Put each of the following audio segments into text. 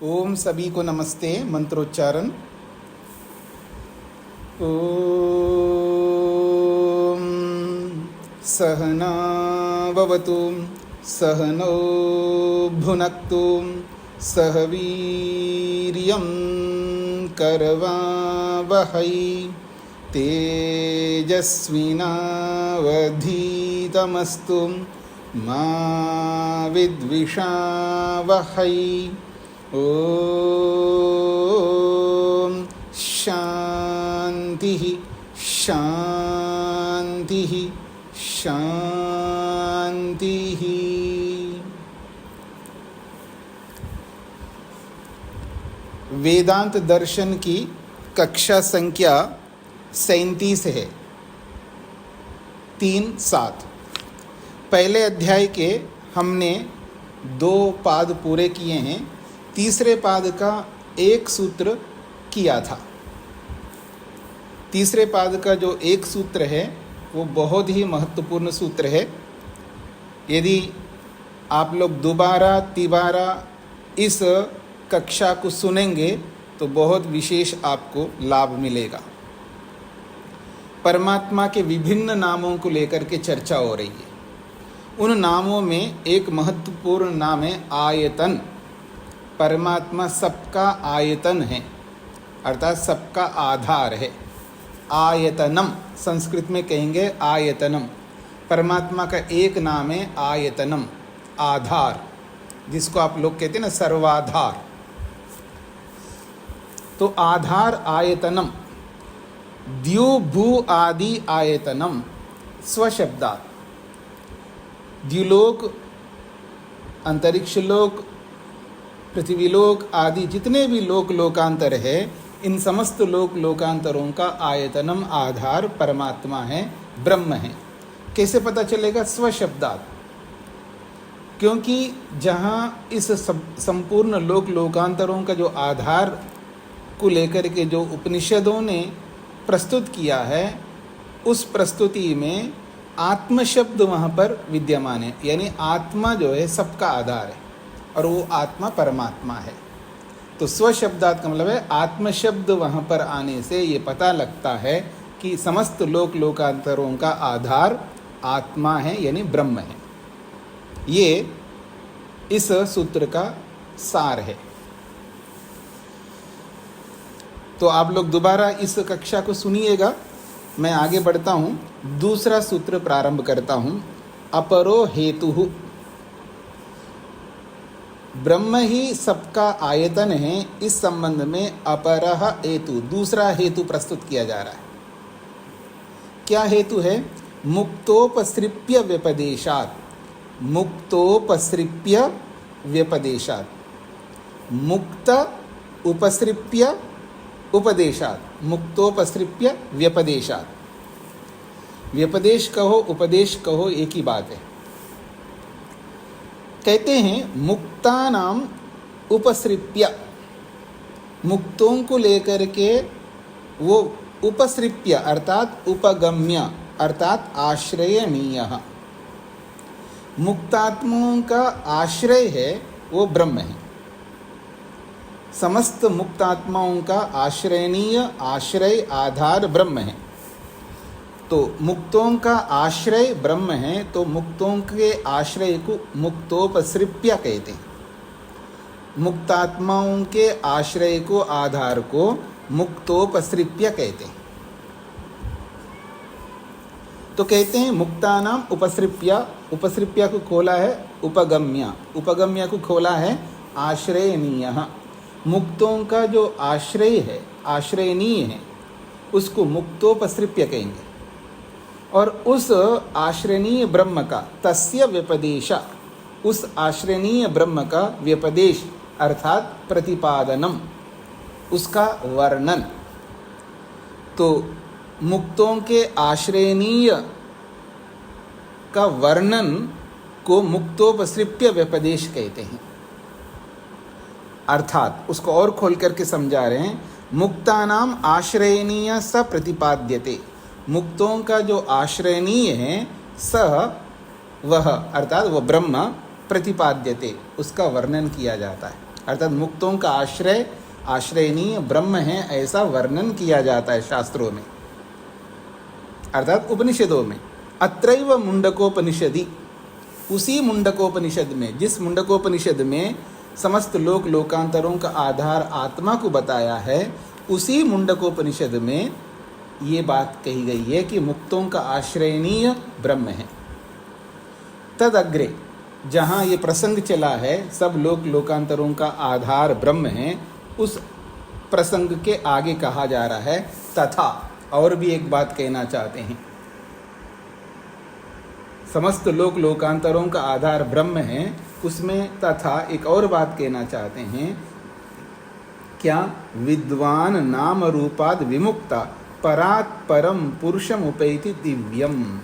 ओम सभी को नमस्ते। मंत्रोच्चारण। ओम सहना भवतु सहनौ भुनक्तु सह वीर्यं करवावहै तेजस्विनावधीतमस्तु मा विद्विषावहै। ओम शांति शांति शांति। वेदांत दर्शन की कक्षा संख्या 37 है। 3-7 पहले अध्याय के हमने 2 पाद पूरे किए हैं। तीसरे पाद का एक सूत्र किया था। तीसरे पाद का जो एक सूत्र है वो बहुत ही महत्वपूर्ण सूत्र है। यदि आप लोग दोबारा तिबारा इस कक्षा को सुनेंगे तो बहुत विशेष आपको लाभ मिलेगा। परमात्मा के विभिन्न नामों को लेकर के चर्चा हो रही है। उन नामों में एक महत्वपूर्ण नाम है आयतन। परमात्मा सबका आयतन है, अर्थात सबका आधार है। आयतनम संस्कृत में कहेंगे आयतनम। परमात्मा का एक नाम है आयतनम, आधार, जिसको आप लोग कहते हैं ना सर्वाधार। तो आधार आयतनम, द्यु भू आदि आयतनम स्वशब्दात्। द्युलोक, अंतरिक्ष लोक, पृथ्वीलोक आदि जितने भी लोक लोकांतर है, इन समस्त लोक लोकांतरों का आयतनम आधार परमात्मा है, ब्रह्म है। कैसे पता चलेगा? स्वशब्दात्। क्योंकि जहाँ इस संपूर्ण लोक लोकांतरों का जो आधार को लेकर के जो उपनिषदों ने प्रस्तुत किया है, उस प्रस्तुति में आत्म शब्द वहाँ पर विद्यमान है। यानी आत्मा जो है सबका आधार है और वो आत्मा परमात्मा है। तो स्वशब्दात् का मतलब है आत्म शब्द वहाँ पर आने से ये पता लगता है कि समस्त लोक लोकांतरों का आधार आत्मा है, यानी ब्रह्म है। ये इस सूत्र का सार है। तो आप लोग दोबारा इस कक्षा को सुनिएगा। मैं आगे बढ़ता हूँ, दूसरा सूत्र प्रारंभ करता हूँ। अपरो हेतुः, ब्रह्म ही सबका आयतन है। इस संबंध में अपरः हेतु, दूसरा हेतु प्रस्तुत किया जा रहा है। क्या हेतु है? मुक्तोपसृप्य व्यपदेशात्। मुक्तोपसृप्य व्यपदेशात्, मुक्त उपसृप्य उपदेशात्, मुक्तोपसृप्य व्यपदेशात्। व्यपदेश कहो उपदेश कहो एक ही बात है। कहते हैं मुक्तानाम उपसृप्य, मुक्तों को लेकर के वो उपसृप्य अर्थात उपगम्य अर्थात आश्रयणीय। मुक्तात्माओं का आश्रय है वो ब्रह्म है। समस्त मुक्तात्माओं का आश्रयणीय, आश्रय, आधार ब्रह्म है। तो मुक्तों का आश्रय ब्रह्म है, तो मुक्तों के आश्रय को मुक्तोपसृप्य कहते हैं। मुक्तात्माओं के आश्रय को, आधार को मुक्तोपसृप्य कहते हैं। तो कहते हैं मुक्तानाम उपसृप्य, उपसृप्य को खोला है उपगम्य, उपगम्य को खोला है आश्रयनीय। मुक्तों का जो आश्रय है, आश्रयनीय है, उसको मुक्तोपसृप्य कहेंगे। और उस आश्रयनीय ब्रह्म का तस्य व्यपदेश, उस आश्रयनीय ब्रह्म का व्यपदेश अर्थात प्रतिपादनम, उसका वर्णन। तो मुक्तों के आश्रयनीय का वर्णन को मुक्तोपसृप्य व्यपदेश कहते हैं। अर्थात उसको और खोल करके समझा रहे हैं, मुक्तानाम आश्रयनीय स प्रतिपाद्यते। मुक्तों का जो आश्रयनीय है सह वह अर्थात वह ब्रह्म प्रतिपाद्यते, उसका वर्णन किया जाता है। अर्थात मुक्तों का आश्रय आश्रयनीय ब्रह्म है, ऐसा वर्णन किया जाता है शास्त्रों में, अर्थात उपनिषदों में। अत्रैव मुंडकोपनिषदि, उसी मुंडकोपनिषद में, जिस मुंडकोपनिषद में समस्त लोक लोकांतरों का आधार आत्मा को बताया है, उसी मुंडकोपनिषद में ये बात कही गई है कि मुक्तों का आश्रयनीय ब्रह्म है। तद अग्रे, जहाँ ये प्रसंग चला है सब लोक लोकांतरों का आधार ब्रह्म है, उस प्रसंग के आगे कहा जा रहा है तथा, और भी एक बात कहना चाहते हैं। समस्त लोक लोकांतरों का आधार ब्रह्म है, उसमें तथा एक और बात कहना चाहते हैं। क्या? विद्वान नाम रूपाद विमुक्ता परात् परम पुरुषम उपैति दिव्यम।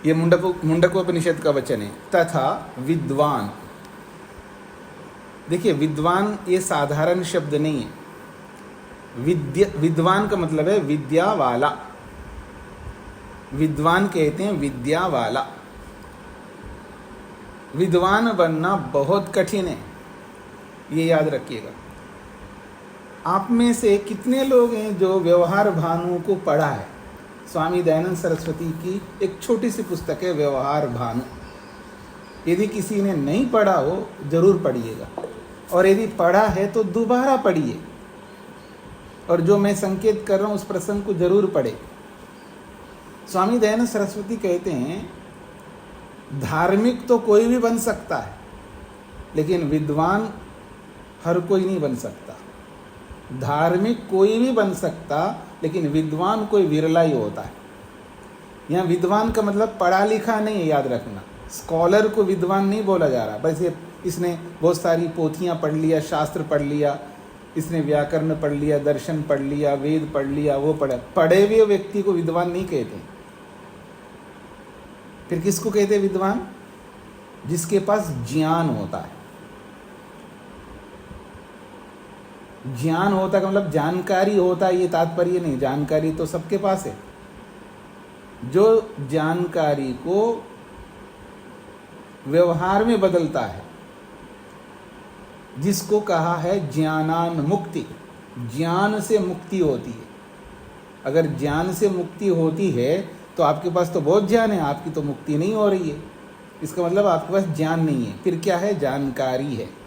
ये मुंडकोपनिषद का वचन है। तथा विद्वान, देखिए विद्वान ये साधारण शब्द नहीं है। विद्वान का मतलब है विद्या वाला। विद्वान कहते हैं विद्या वाला। विद्वान बनना बहुत कठिन है, ये याद रखिएगा। आप में से कितने लोग हैं जो व्यवहार भानु को पढ़ा है? स्वामी दयानंद सरस्वती की एक छोटी सी पुस्तक है व्यवहार भानु। यदि किसी ने नहीं पढ़ा हो जरूर पढ़िएगा, और यदि पढ़ा है तो दोबारा पढ़िए, और जो मैं संकेत कर रहा हूँ उस प्रसंग को जरूर पढ़े। स्वामी दयानंद सरस्वती कहते हैं धार्मिक तो कोई भी बन सकता है, लेकिन विद्वान हर कोई नहीं बन सकता। धार्मिक कोई भी बन सकता, लेकिन विद्वान कोई विरला ही होता है। यहाँ विद्वान का मतलब पढ़ा लिखा नहीं है, याद रखना। स्कॉलर को विद्वान नहीं बोला जा रहा। बस ये इसने बहुत सारी पोथियाँ पढ़ लिया, शास्त्र पढ़ लिया, इसने व्याकरण पढ़ लिया, दर्शन पढ़ लिया, वेद पढ़ लिया, वो पढ़े हुए व्यक्ति को विद्वान नहीं कहते। फिर किसको कहते विद्वान? जिसके पास ज्ञान होता है। ज्ञान होता का मतलब जानकारी होता है, ये तात्पर्य नहीं। जानकारी तो सबके पास है। जो जानकारी को व्यवहार में बदलता है, जिसको कहा है ज्ञानान मुक्ति। ज्ञान से मुक्ति होती है। अगर ज्ञान से मुक्ति होती है तो आपके पास तो बहुत ज्ञान है, आपकी तो मुक्ति नहीं हो रही है। इसका मतलब आपके पास ज्ञान नहीं है। फिर क्या है? जानकारी है।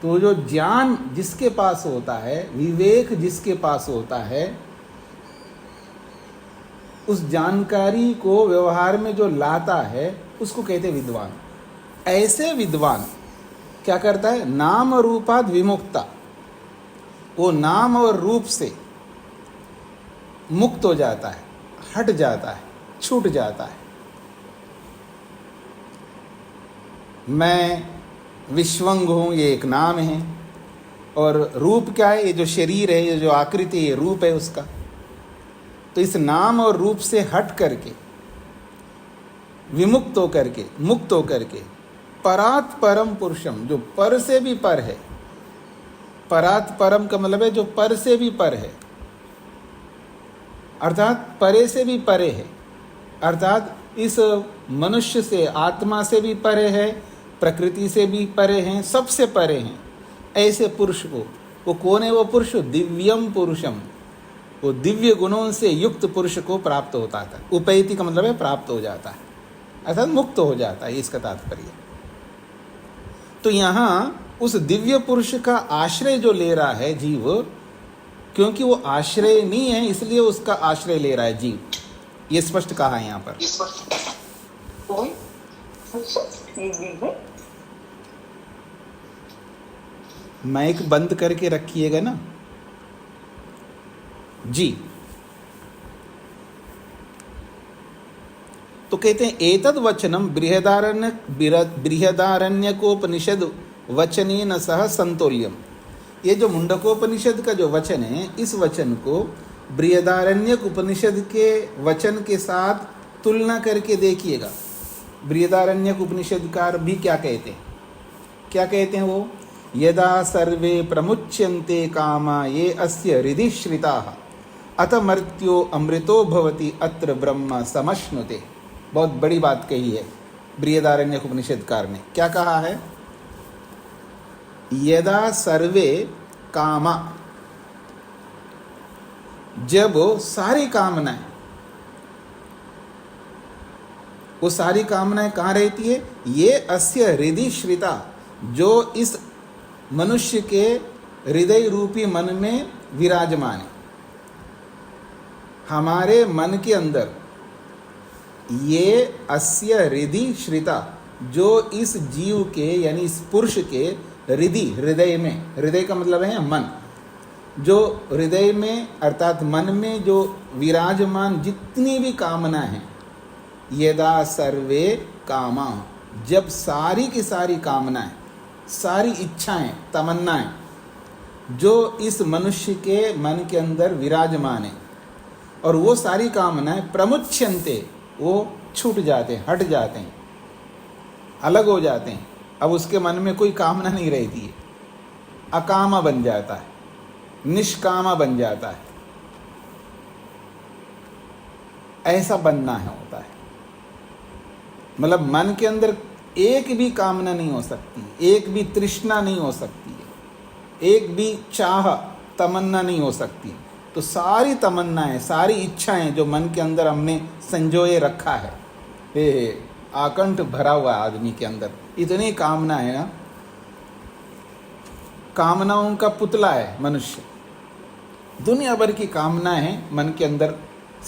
तो जो ज्ञान जिसके पास होता है, विवेक जिसके पास होता है, उस जानकारी को व्यवहार में जो लाता है उसको कहते विद्वान। ऐसे विद्वान क्या करता है? नाम रूपाद विमुक्ता। वो नाम और रूप से मुक्त हो जाता है, हट जाता है, छूट जाता है। मैं विश्वंग हूँ, ये एक नाम है। और रूप क्या है? ये जो शरीर है, ये जो आकृति है, ये रूप है उसका। तो इस नाम और रूप से हट करके, विमुक्त होकर के, मुक्त होकर के, परात् परम पुरुषम, जो पर से भी पर है। परात् परम का मतलब है जो पर से भी पर है, अर्थात परे से भी परे है। अर्थात इस मनुष्य से, आत्मा से भी परे है, प्रकृति से भी परे हैं, सबसे परे हैं। ऐसे पुरुष को, वो कौन है? वो पुरुष दिव्यम पुरुषम, वो दिव्य गुणों से युक्त पुरुष को प्राप्त होता था। उपैति का मतलब है प्राप्त हो जाता है, अर्थात मुक्त हो जाता है, इसका तात्पर्य। तो यहाँ उस दिव्य पुरुष का आश्रय जो ले रहा है जीव, क्योंकि वो आश्रय नहीं है इसलिए उसका आश्रय ले रहा है जीव। ये स्पष्ट कहा है यहाँ पर। माइक बंद करके रखिएगा ना जी। तो कहते हैं एतद वचनम बृहदारण्यकोपनिषद वचनेन सह संतोल्यम। ये जो मुंडकोपनिषद का जो वचन है, इस वचन को बृहदारण्यक उपनिषद के वचन के साथ तुलना करके देखिएगा। बृहदारण्यक उपनिषदकार भी क्या कहते हैं? क्या कहते हैं वो? यदा सर्वे प्रमुच्यन्ते कामा ये अस्य हृदि श्रिताः अत मर्त्यो अमृतो भवति अत्र ब्रह्म समश्नुते। बहुत बड़ी बात कही है बृहदारण्यक उपनिषदकार ने। क्या कहा है? यदा सर्वे कामा, जब सारी कामनाएं, वो सारी कामनाएं कहाँ रहती है? ये अस्य हृदय श्रिता, जो इस मनुष्य के हृदय रूपी मन में विराजमान है। हमारे मन के अंदर ये अस्य हृदय श्रिता, जो इस जीव के यानी इस पुरुष के हृदय में, हृदय का मतलब है मन, जो हृदय में अर्थात मन में जो विराजमान जितनी भी कामना है, यदा सर्वे कामा, जब सारी की सारी कामनाएं, सारी इच्छाएं, तमन्नाएं जो इस मनुष्य के मन के अंदर विराजमान है, और वो सारी कामनाएं प्रमुच्यन्ते, वो छूट जाते हैं, हट जाते हैं, अलग हो जाते हैं। अब उसके मन में कोई कामना नहीं रहती है, अकामा बन जाता है, निष्कामा बन जाता है। ऐसा बनना है, होता है। मतलब मन के अंदर एक भी कामना नहीं हो सकती, एक भी तृष्णा नहीं हो सकती है, एक भी चाह तमन्ना नहीं हो सकती। तो सारी तमन्नाएं, सारी इच्छाएं जो मन के अंदर हमने संजोए रखा है, ये आकंठ भरा हुआ आदमी के अंदर इतनी कामना है ना, कामनाओं का पुतला है मनुष्य। दुनिया भर की कामनाएं हैं मन के अंदर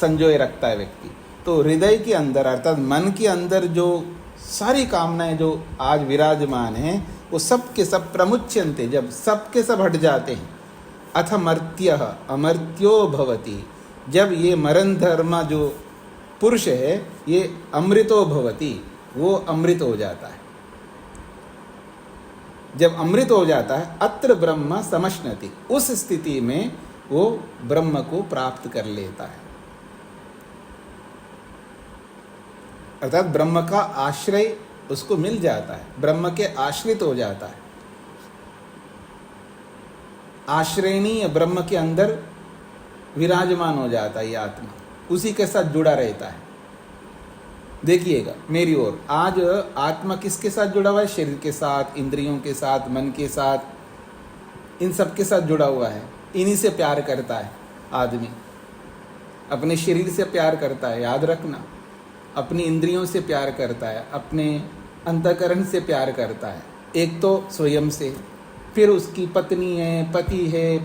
संजोए रखता है व्यक्ति। तो हृदय के अंदर अर्थात मन के अंदर जो सारी कामनाएं जो आज विराजमान हैं, वो सब के सब प्रमुच्यन्ते, जब सब के सब हट जाते हैं, अथ मर्त्यः अमर्त्यो भवति, जब ये मरण धर्म जो पुरुष है ये अमृतो भवति, वो अमृत हो जाता है। जब अमृत हो जाता है, अत्र ब्रह्म समश्नति, उस स्थिति में वो ब्रह्म को प्राप्त कर लेता है। अर्थात ब्रह्म का आश्रय उसको मिल जाता है, ब्रह्म के आश्रित हो जाता है। आश्रयणीय ब्रह्म के अंदर विराजमान हो जाता है ये आत्मा, उसी के साथ जुड़ा रहता है। देखिएगा मेरी ओर, आज आत्मा किसके साथ जुड़ा हुआ है? शरीर के साथ, इंद्रियों के साथ, मन के साथ, इन सब के साथ जुड़ा हुआ है। इन्हीं से प्यार करता है आदमी, अपने शरीर से प्यार करता है, याद रखना। अपनी इंद्रियों से प्यार करता है, अपने अंतःकरण से प्यार करता है। एक तो स्वयं से, फिर उसकी पत्नी है, पति है,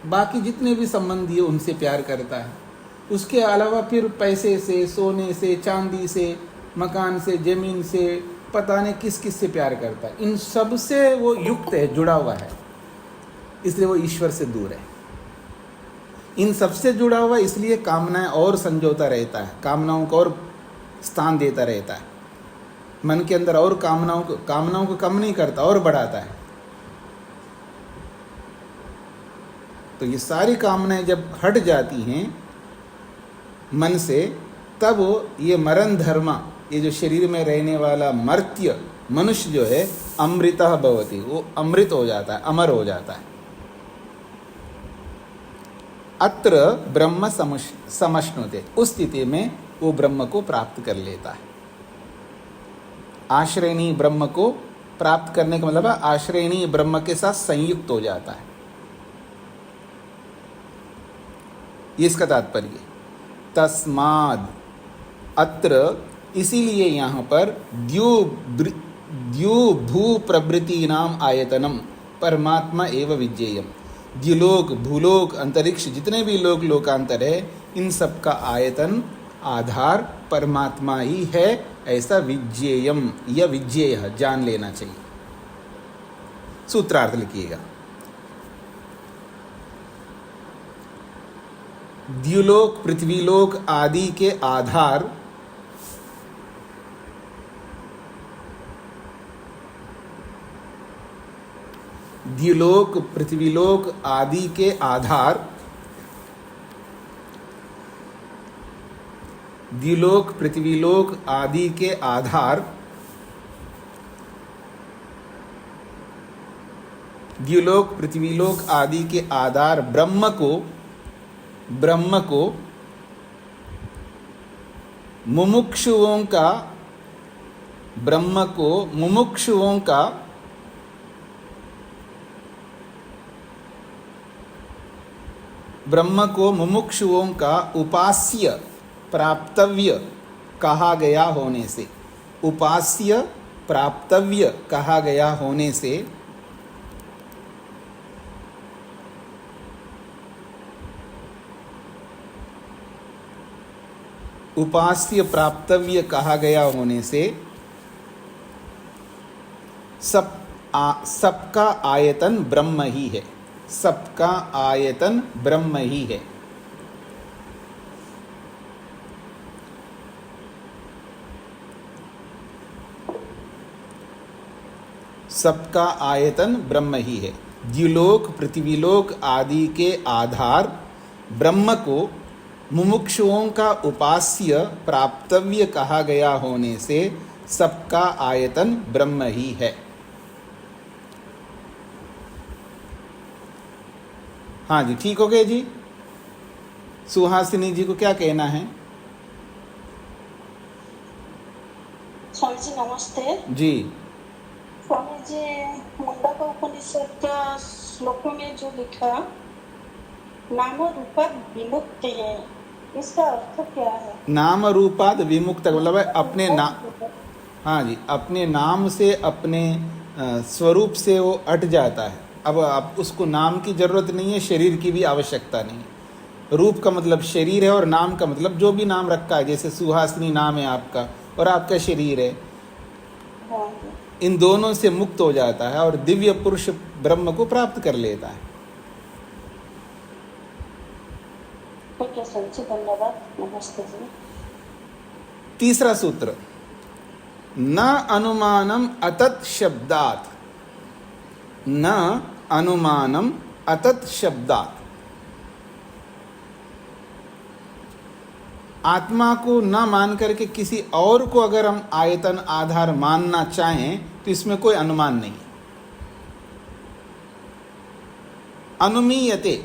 बाकी जितने भी संबंधी है उनसे प्यार करता है। उसके अलावा फिर पैसे से, सोने से, चांदी से, मकान से, जमीन से, पता नहीं किस किस से प्यार करता है। इन सब से वो युक्त है, जुड़ा हुआ है, इसलिए वो ईश्वर से दूर है। इन सब से जुड़ा हुआ इसलिए कामनाएं और संजोता रहता है, कामनाओं को और स्थान देता रहता है मन के अंदर, और कामनाओं को कम नहीं करता, और बढ़ाता है। तो ये सारी कामनाएं जब हट जाती हैं मन से, तब ये मरण धर्म, ये जो शरीर में रहने वाला मर्त्य मनुष्य जो है, अमृतः भवति, वो अमृत हो जाता है, अमर हो जाता है। अत्र ब्रह्म समश्नुते, उस स्थिति में वो ब्रह्म को प्राप्त कर लेता है। आश्रयणी ब्रह्म को प्राप्त करने का मतलब है आश्रयणी ब्रह्म के साथ संयुक्त हो जाता है, ये इसका तात्पर्य। तस्माद् अत्र, इसीलिए यहाँ पर द्यू भू प्रभृति नाम आयतनम परमात्मा एवं विज्ञेयम। द्युलोक, भूलोक, अंतरिक्ष, जितने भी लोक लोकांतर है, इन सब का आयतन, आधार परमात्मा ही है, ऐसा विज्ञेयम या विज्ञेय जान लेना चाहिए। सूत्रार्थ लिखिएगा। द्युलोक, पृथ्वीलोक आदि के आधार द्युलोक, पृथ्वीलोक आदि के आधार, द्युलोक, पृथ्वीलोक आदि के आधार, द्युलोक, पृथ्वीलोक आदि के आधार ब्रह्म को मुमुक्षुओं का, ब्रह्म को मुमुक्षुओं का ब्रह्म को मुमुक्षुओं का उपास्य प्राप्तव्य कहा गया होने से, उपास्य प्राप्तव्य कहा गया होने से उपास्य प्राप्तव्य कहा गया होने से सबका आयतन ब्रह्म ही है, सबका आयतन ब्रह्म ही है। सबका आयतन ब्रह्म ही है। द्युलोक पृथ्वीलोक आदि के आधार ब्रह्म को मुमुक्षुओं का उपास्य प्राप्तव्य कहा गया होने से सबका आयतन ब्रह्म ही है। हाँ जी, ठीक हो गए जी। सुहासिनी जी को क्या कहना है? स्वामी जी नमस्ते जी। स्वामी जी, मुंडक उपनिषद का श्लोक में जो लिखा नाम रूपाद विमुक्त है, इसका अर्थ क्या है? नाम रूपाद विमुक्त मतलब है अपने नाम, हाँ जी, अपने नाम से अपने स्वरूप से वो अट जाता है। अब उसको नाम की जरूरत नहीं है, शरीर की भी आवश्यकता नहीं है। रूप का मतलब शरीर है और नाम का मतलब जो भी नाम रखा है, जैसे सुहासिनी नाम है आपका और आपका शरीर है, इन दोनों से मुक्त हो जाता है और दिव्य पुरुष ब्रह्म को प्राप्त कर लेता है। ठीक है सर जी, धन्यवाद, नमस्ते जी। तीसरा सूत्र, न अनुमानम अतत् शब्दात्, न अनुमानम अतत् शब्दात्। आत्मा को न मान करके किसी और को अगर हम आयतन आधार मानना चाहें तो इसमें कोई अनुमान नहीं। अनुमीयते,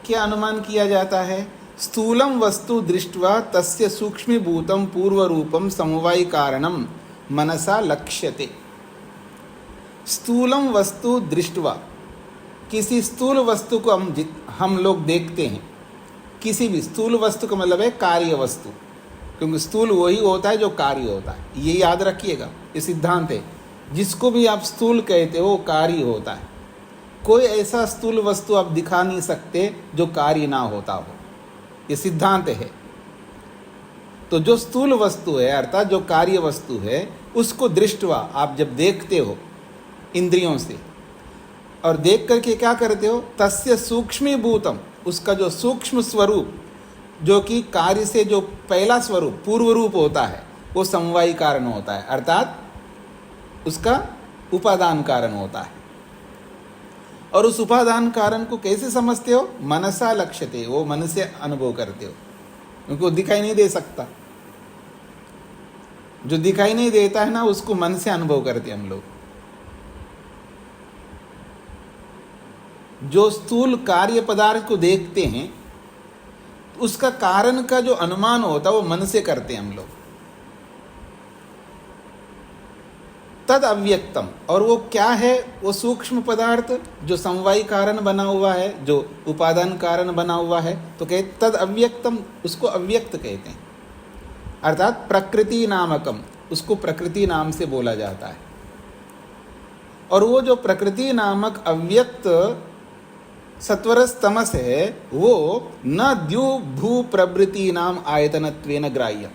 क्या अनुमान किया जाता है? स्थूलम वस्तु दृष्ट्वा तस्य सूक्ष्मीभूतं पूर्वरूपं समवायी कारणम मनसा लक्ष्यते। स्थूलम वस्तु दृष्ट्वा, किसी स्थूल वस्तु को हम लोग देखते हैं। किसी भी स्थूल वस्तु का मतलब है कार्य वस्तु, क्योंकि स्थूल वही होता है जो कार्य होता है, ये याद रखिएगा, ये सिद्धांत है। जिसको भी आप स्थूल कहते हो वो कार्य होता है। कोई ऐसा स्थूल वस्तु आप दिखा नहीं सकते जो कार्य ना होता हो, ये सिद्धांत है। तो जो स्थूल वस्तु है अर्थात जो कार्य वस्तु है, उसको दृष्टवा आप जब देखते हो इंद्रियों से, और देख करके क्या करते हो? तस्य सूक्ष्मीभूतम, उसका जो सूक्ष्म स्वरूप, जो कि कार्य से जो पहला स्वरूप पूर्व रूप होता है, वो समवायी कारण होता है, अर्थात उसका उपादान कारण होता है। और उस उपादान कारण को कैसे समझते हो? मनसा लक्ष्यते, वो मन से अनुभव करते हो, क्योंकि वो दिखाई नहीं दे सकता। जो दिखाई नहीं देता है ना, उसको मन से अनुभव करते हम लोग। जो स्थूल कार्य पदार्थ को देखते हैं, उसका कारण का जो अनुमान होता है वो मन से करते हैं हम लोग। तद अव्यक्तम, और वो क्या है? वो सूक्ष्म पदार्थ जो समवायी कारण बना हुआ है, जो उपादान कारण बना हुआ है, तो कहते तद अव्यक्तम, उसको अव्यक्त कहते हैं। अर्थात प्रकृति नामकम, उसको प्रकृति नाम से बोला जाता है। और वो जो प्रकृति नामक अव्यक्त सत्वरस तमस है, वो न द्यु भू प्रवृत्ति नाम आयतनत्वेन ग्राह्य।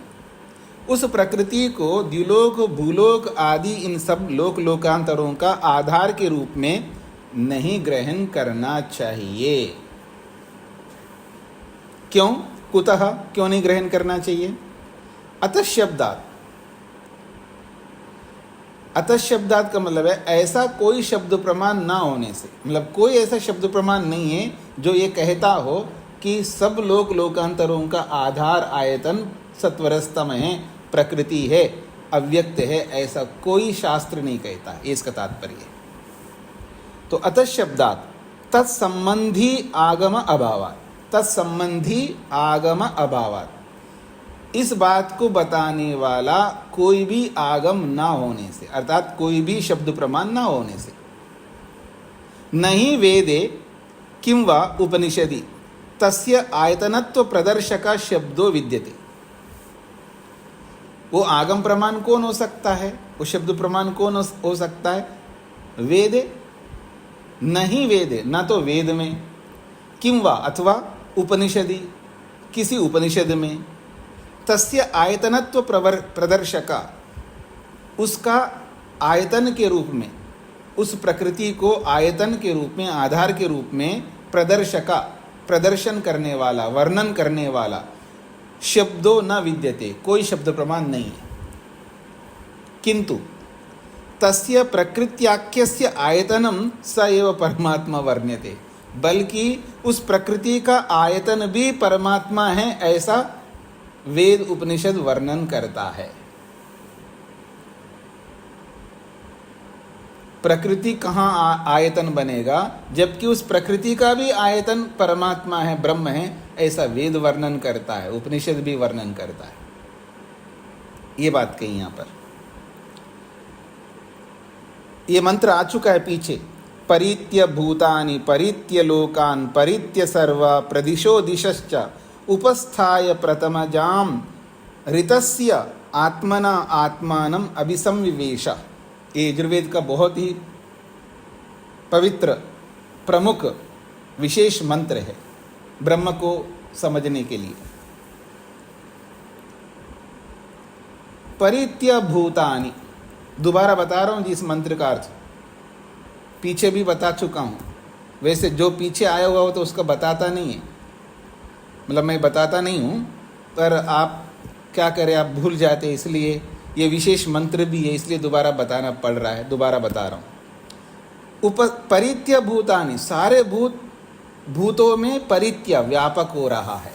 उस प्रकृति को द्युलोक भूलोक आदि इन सब लोक लोकांतरों का आधार के रूप में नहीं ग्रहण करना चाहिए। क्यों? कुतः, क्यों नहीं ग्रहण करना चाहिए? अतः शब्दात्, अतः शब्दात् का मतलब है ऐसा कोई शब्द प्रमाण ना होने से, मतलब कोई ऐसा शब्द प्रमाण नहीं है जो ये कहता हो कि सब लोक लोकांतरों का आधार आयतन सत्वरस्तम है, प्रकृति है, अव्यक्त है, ऐसा कोई शास्त्र नहीं कहता है। ये इसका तात्पर्य है। तो अतः शब्दात् तत्संबंधी आगम अभावात्, तत्संबंधी आगम अभावात्, इस बात को बताने वाला कोई भी आगम ना होने से, अर्थात कोई भी शब्द प्रमाण ना होने से। नहीं वेदे किंवा उपनिषदि, तस्य आयतनत्व प्रदर्शक शब्दो विद्यते। वो आगम प्रमाण कौन हो सकता है, वो शब्द प्रमाण कौन हो सकता है? वेदे, नहीं वेदे, ना तो वेद में, किं वा अथवा उपनिषदि, किसी उपनिषद में, तस्य आयतनत्व प्रदर्शका, उसका आयतन के रूप में, उस प्रकृति को आयतन के रूप में, आधार के रूप में, प्रदर्शका, प्रदर्शन करने वाला, वर्णन करने वाला, शब्दों न विद्यते, कोई शब्द प्रमाण नहीं है। किंतु तस्य प्रकृत्याख्यस्य आयतनम स एव परमात्मा वर्ण्यते, बल्कि उस प्रकृति का आयतन भी परमात्मा है, ऐसा वेद उपनिषद वर्णन करता है। प्रकृति कहाँ आयतन बनेगा, जबकि उस प्रकृति का भी आयतन परमात्मा है, ब्रह्म है, ऐसा वेद वर्णन करता है, उपनिषद भी वर्णन करता है। ये बात कही यहाँ पर। ये मंत्र आ चुका है पीछे। परित्य भूतानि परित्य लोकान् परित्य सर्वा प्रदिशो दिशश्च उपस्थाय प्रथमजाम ऋतस्य आत्मना आत्मानम अभिसंविवेश। ये यजुर्वेद का बहुत ही पवित्र प्रमुख विशेष मंत्र है ब्रह्म को समझने के लिए। परित्य भूतानि, दोबारा बता रहा हूँ जी इस मंत्र का अर्थ, पीछे भी बता चुका हूँ। वैसे जो पीछे आया हुआ हो तो उसका बताता नहीं है, मतलब मैं बताता नहीं हूँ, पर आप क्या करें, आप भूल जाते, इसलिए ये विशेष मंत्र भी है, इसलिए दोबारा बताना पड़ रहा है, दोबारा बता रहा हूँ। परित्य भूतानि, सारे भूतों में परित्य व्यापक हो रहा है।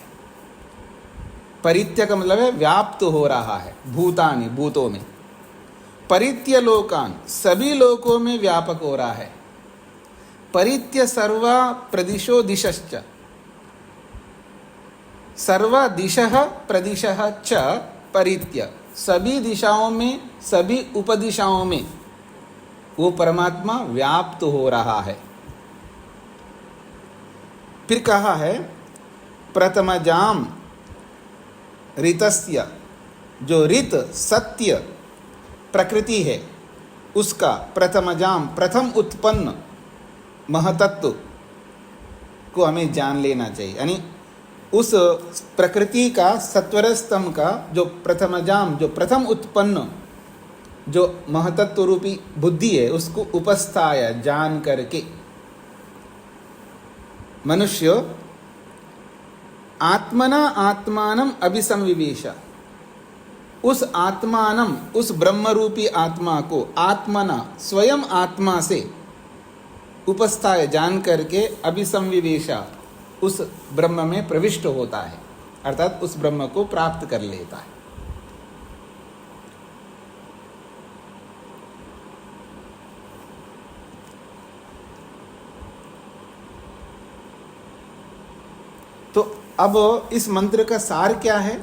परित्य का मतलब है व्याप्त हो रहा है, भूतानि भूतों में। परित्य लोकान, सभी लोकों में व्यापक हो रहा है। परित्य सर्वा प्रदिशो दिशश्च, सर्वा दिशः प्रदिशः च परित्य, सभी दिशाओं में, सभी उपदिशाओं में वो परमात्मा व्याप्त हो रहा है। फिर कहा है प्रथमजाम ऋतस्य, जो ऋत सत्य प्रकृति है उसका, प्रथमजाम प्रथम उत्पन्न महतत्व को हमें जान लेना चाहिए। यानी उस प्रकृति का, सत्वर स्तंभ का जो प्रथमजाम, जो प्रथम उत्पन्न जो महतत्व रूपी बुद्धि है, उसको उपस्थाया, जान करके मनुष्य आत्मना आत्मानम अभिसंविवेश, उस आत्मानम, उस ब्रह्म रूपी आत्मा को आत्मना, स्वयं आत्मा से उपस्थाय, जान करके अभिसंविवेशा, उस ब्रह्म में प्रविष्ट होता है, अर्थात उस ब्रह्म को प्राप्त कर लेता है। तो अब इस मंत्र का सार क्या है?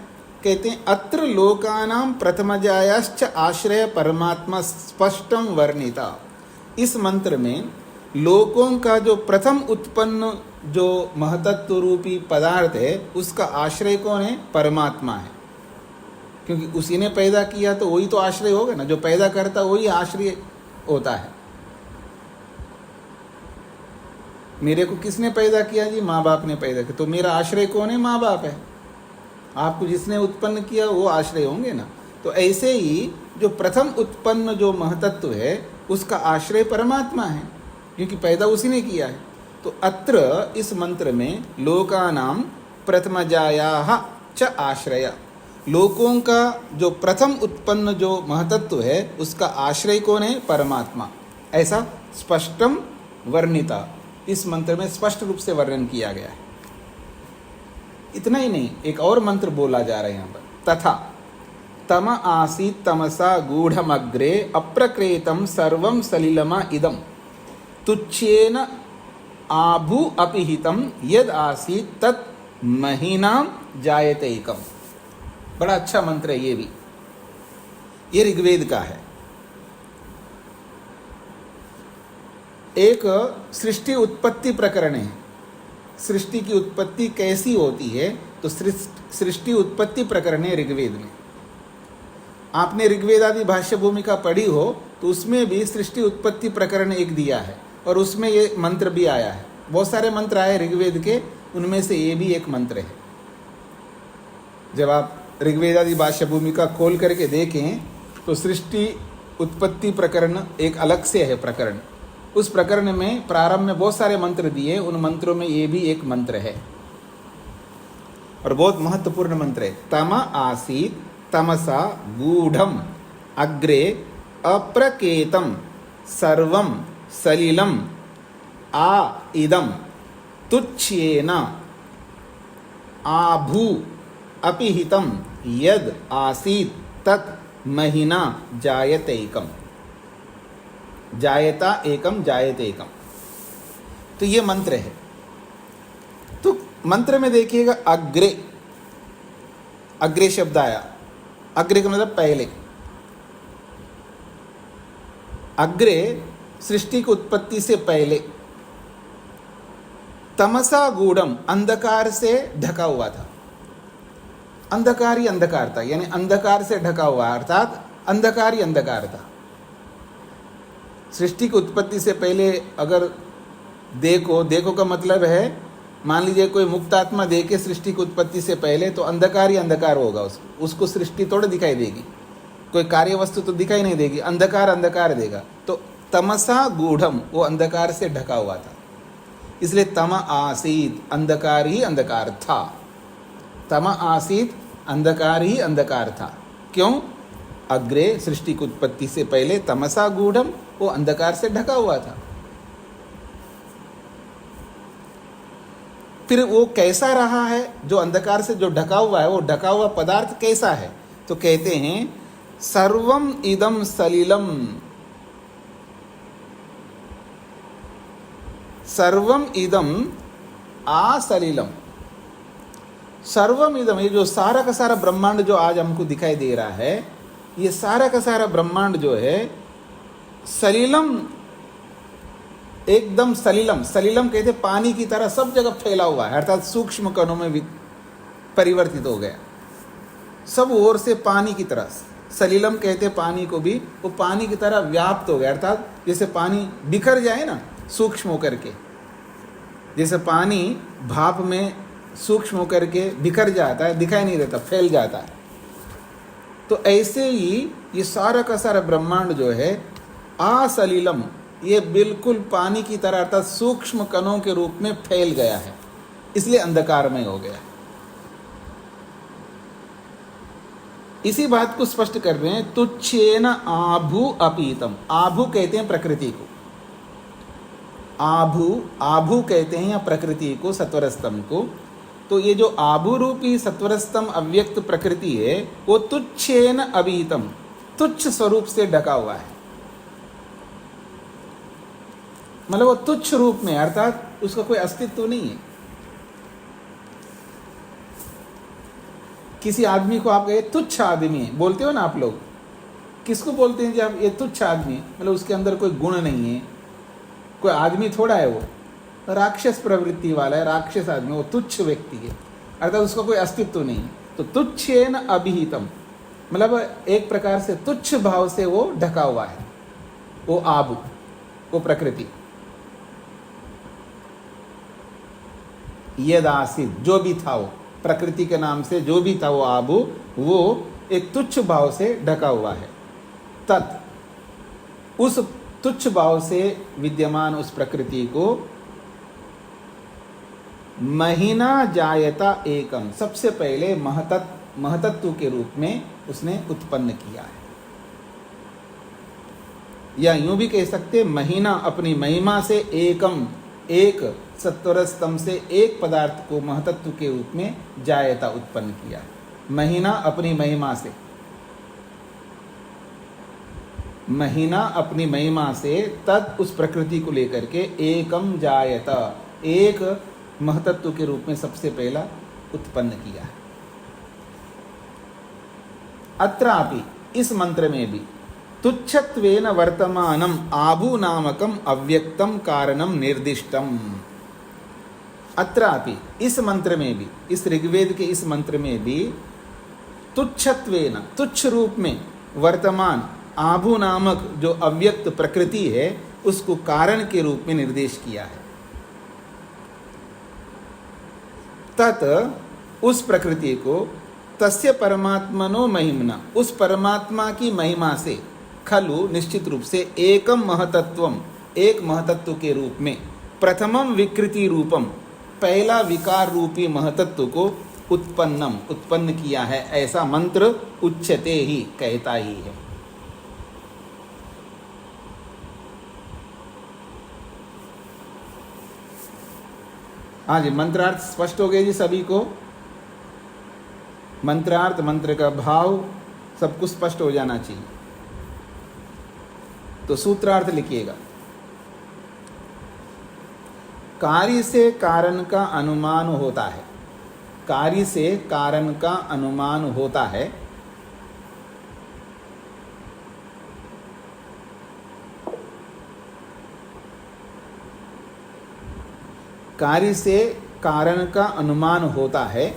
कहते हैं अत्र लोकानां प्रथमजायाश्च आश्रय परमात्मा स्पष्टम वर्णिता। इस मंत्र में लोकों का जो प्रथम उत्पन्न जो महतत्व रूपी पदार्थ है, उसका आश्रय कौन है? परमात्मा है, क्योंकि उसी ने पैदा किया, तो वही तो आश्रय होगा ना। जो पैदा करता वही आश्रय होता है। मेरे को किसने पैदा किया जी? माँ बाप ने पैदा किया, तो मेरा आश्रय कौन है? माँ बाप है। आपको जिसने उत्पन्न किया वो आश्रय होंगे ना। तो ऐसे ही जो प्रथम उत्पन्न जो महतत्व है, उसका आश्रय परमात्मा है, क्योंकि पैदा उसी ने किया है। तो अत्र इस मंत्र में लोकानां प्रथमजायाः च आश्रय, लोकों का जो प्रथम उत्पन्न जो महतत्व है, उसका आश्रय कौन है? परमात्मा। ऐसा स्पष्टम वर्णिता, इस मंत्र में स्पष्ट रूप से वर्णन किया गया है। इतना ही नहीं, एक और मंत्र बोला जा रहा है यहाँ पर। तथा तम आसीत् तमसा गूढ़मग्रे अप्रकृतं सर्वं सलिलमा इदं तुच्छेन आभू अपिहितं यद आसीत् तत् महीनां जायते एकम। बड़ा अच्छा मंत्र है ये भी, ये ऋग्वेद का है। एक सृष्टि उत्पत्ति प्रकरण है। सृष्टि की उत्पत्ति कैसी होती है, तो सृष्टि उत्पत्ति प्रकरण है ऋग्वेद में। आपने ऋग्वेद आदि भाष्य भूमिका पढ़ी हो तो उसमें भी सृष्टि उत्पत्ति प्रकरण एक दिया है और उसमें ये मंत्र भी आया है। बहुत सारे मंत्र आए ऋग्वेद के, उनमें से ये भी एक मंत्र है। जब आप ऋग्वेद आदि भाष्य भूमिका खोल करके देखें तो सृष्टि उत्पत्ति प्रकरण एक अलग से है प्रकरण। उस प्रकरण में प्रारंभ में बहुत सारे मंत्र दिए, उन मंत्रों में ये भी एक मंत्र है और बहुत महत्वपूर्ण मंत्र है। तम आसीत् तमसा गूढ़म अग्रे अप्रकेतम सर्वम सलिलम आ इदम तुच्छ्येन आभू अपिहितम यद आसीत् तत् महिना जायतेकम। जायता एकम जायतेकम, तो ये मंत्र है। तो मंत्र में देखिएगा अग्रे, अग्रे शब्द आया। अग्रे का मतलब पहले। अग्रे सृष्टि की उत्पत्ति से पहले। तमसा गूढ़म, अंधकार से ढका हुआ था। अंधकार ही अंधकार था, यानी अंधकार से ढका हुआ, अर्थात अंधकार ही अंधकार था। सृष्टि की उत्पत्ति से पहले अगर देखो का मतलब है, मान लीजिए कोई मुक्त आत्मा देखे सृष्टि की उत्पत्ति से पहले, तो अंधकार ही अंधकार होगा। उसको सृष्टि थोड़ा दिखाई देगी, कोई कार्य वस्तु तो दिखाई नहीं देगी, अंधकार अंधकार देगा। तो तमसा गूढ़म, वो अंधकार से ढका हुआ था, इसलिए तम आसीत, अंधकार ही अंधकार था। तम आसीत, अंधकार ही अंधकार था। क्यों? अग्रे सृष्टि की उत्पत्ति से पहले तमसा गूढ़म, वो अंधकार से ढका हुआ था। फिर वो कैसा रहा है, जो अंधकार से जो ढका हुआ है, वो ढका हुआ पदार्थ कैसा है? तो कहते हैं सर्वम इदम सलिलम, सर्वम इदम आसलिलम। सर्वम इदम, ये जो सारा का सारा ब्रह्मांड जो आज हमको दिखाई दे रहा है, ये सारा का सारा ब्रह्मांड जो है सलिलम, एकदम सलिलम। सलिलम कहते पानी की तरह सब जगह फैला हुआ है, अर्थात सूक्ष्म कणों में परिवर्तित हो गया, सब ओर से पानी की तरह। सलिलम कहते पानी को भी, वो पानी की तरह व्याप्त हो गया, अर्थात जैसे पानी बिखर जाए ना सूक्ष्म होकर के, जैसे पानी भाप में सूक्ष्म होकर के बिखर जाता है, दिखाई नहीं देता, फैल जाता है। तो ऐसे ही ये सारा का सारा ब्रह्मांड जो है असलिलम, ये बिल्कुल पानी की तरह अर्थात सूक्ष्म कणों के रूप में फैल गया है, इसलिए अंधकारमय हो गया है। इसी बात को स्पष्ट कर रहे हैं, तुच्छेन आभू अपीतम। आभू कहते हैं प्रकृति को, आभू कहते हैं या प्रकृति को, सत्वरस्तम को। तो ये जो आभू रूपी सत्वरस्तम अव्यक्त प्रकृति है, वो तुच्छेन अभीतम, तुच्छ स्वरूप से ढका हुआ है। मतलब वो तुच्छ रूप में, अर्थात उसका कोई अस्तित्व नहीं है। किसी आदमी को आप कहे तुच्छ आदमी है, बोलते हो ना आप लोग, किसको बोलते हैं जब ये तुच्छ आदमी है? मतलब उसके अंदर कोई गुण नहीं है, कोई आदमी थोड़ा है, वो राक्षस प्रवृत्ति वाला है, राक्षस आदमी, वो तुच्छ व्यक्ति है, अर्थात उसका कोई अस्तित्व नहीं है। तो तुच्छेन अभिहितम, मतलब एक प्रकार से तुच्छ भाव से वो ढका हुआ है, वो आबू, वो प्रकृति। यद आसीत, जो भी था वो, प्रकृति के नाम से जो भी था वो आबू, वो एक तुच्छ भाव से ढका हुआ है। तत्, उस तुच्छ भाव से विद्यमान उस प्रकृति को महिना जायता एकम, सबसे पहले महतत्व के रूप में उसने उत्पन्न किया है। या यूं भी कह सकते, महिना अपनी महिमा से एकम, एक सत्वरस्तम से एक पदार्थ को महतत्व के रूप में जायता उत्पन्न किया। महिना अपनी महिमा से, महिना अपनी महिमा से तत् उस प्रकृति को लेकर के एकम जायता, एक महतत्व के रूप में सबसे पहला उत्पन्न किया है। अत्रापि, इस मंत्र में भी तुच्छत्वेन वर्तमानम आभू नामकम अव्यक्तम कारणम निर्दिष्टम। अत्रापि इस मंत्र में भी, इस ऋग्वेद के इस मंत्र में भी तुच्छत्वेन तुच्छ रूप में वर्तमान आभु नामक जो अव्यक्त प्रकृति है उसको कारण के रूप में निर्देश किया है। तत् उस प्रकृति को तस्य परमात्मनो महिमना उस परमात्मा की महिमा से खलु निश्चित रूप से एकम महतत्वम एक महतत्व के रूप में प्रथमम विकृति रूपम पहला विकार रूपी महतत्व को उत्पन्न किया है, ऐसा मंत्र उच्चते ही कहता ही है। हाँ जी, मंत्रार्थ स्पष्ट हो गए जी सभी को। मंत्रार्थ, मंत्र का भाव सब कुछ स्पष्ट हो जाना चाहिए। तो सूत्रार्थ लिखिएगा। कार्य से कारण का अनुमान होता है। कार्य से कारण का अनुमान होता है। कार्य से कारण का अनुमान होता है।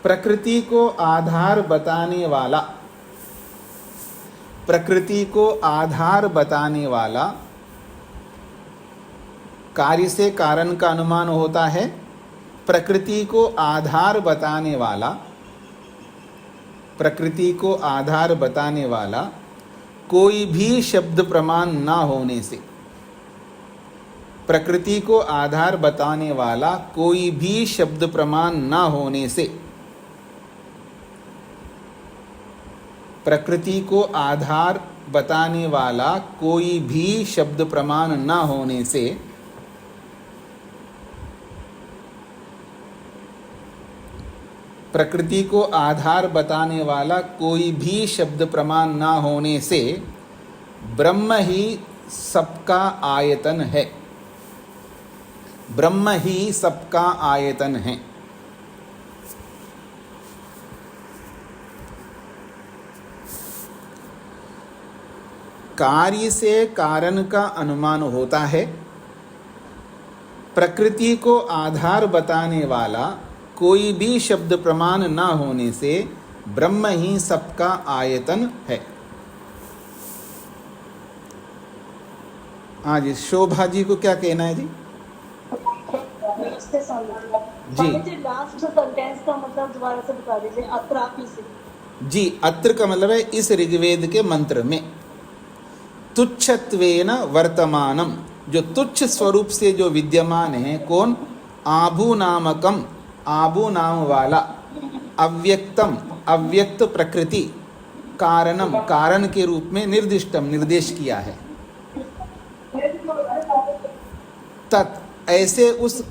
प्रकृति को आधार बताने वाला, प्रकृति को आधार बताने वाला कार्य से कारण का अनुमान होता है। प्रकृति को आधार बताने वाला, प्रकृति को आधार बताने वाला कोई भी शब्द प्रमाण ना होने से, प्रकृति को आधार बताने वाला कोई भी शब्द प्रमाण ना होने से, प्रकृति को आधार बताने वाला कोई भी शब्द प्रमाण ना होने से प्रकृति को आधार बताने वाला कोई भी शब्द प्रमाण ना होने से ब्रह्म ही सबका आयतन है। ब्रह्म ही सबका आयतन है। कार्य से कारण का अनुमान होता है। प्रकृति को आधार बताने वाला कोई भी शब्द प्रमाण ना होने से ब्रह्म ही सबका आयतन है। हाँ जी, शोभा जी को क्या कहना है जी? जी लास्ट सेंटेंस का मतलब दोबारा से बता दीजिए। अत्रापि से जी, अत्र का मतलब है इस ऋग्वेद के मंत्र में तुच्छत्वेन वर्तमानम, जो तुच्छ स्वरूप से जो विद्यमान है, कौन? आभु नामकम, आभु नाम वाला, अव्यक्तम अव्यक्त प्रकृति, कारणम कारण के रूप में निर्दिष्टम निर्देश किया है। तत् ऐसे उस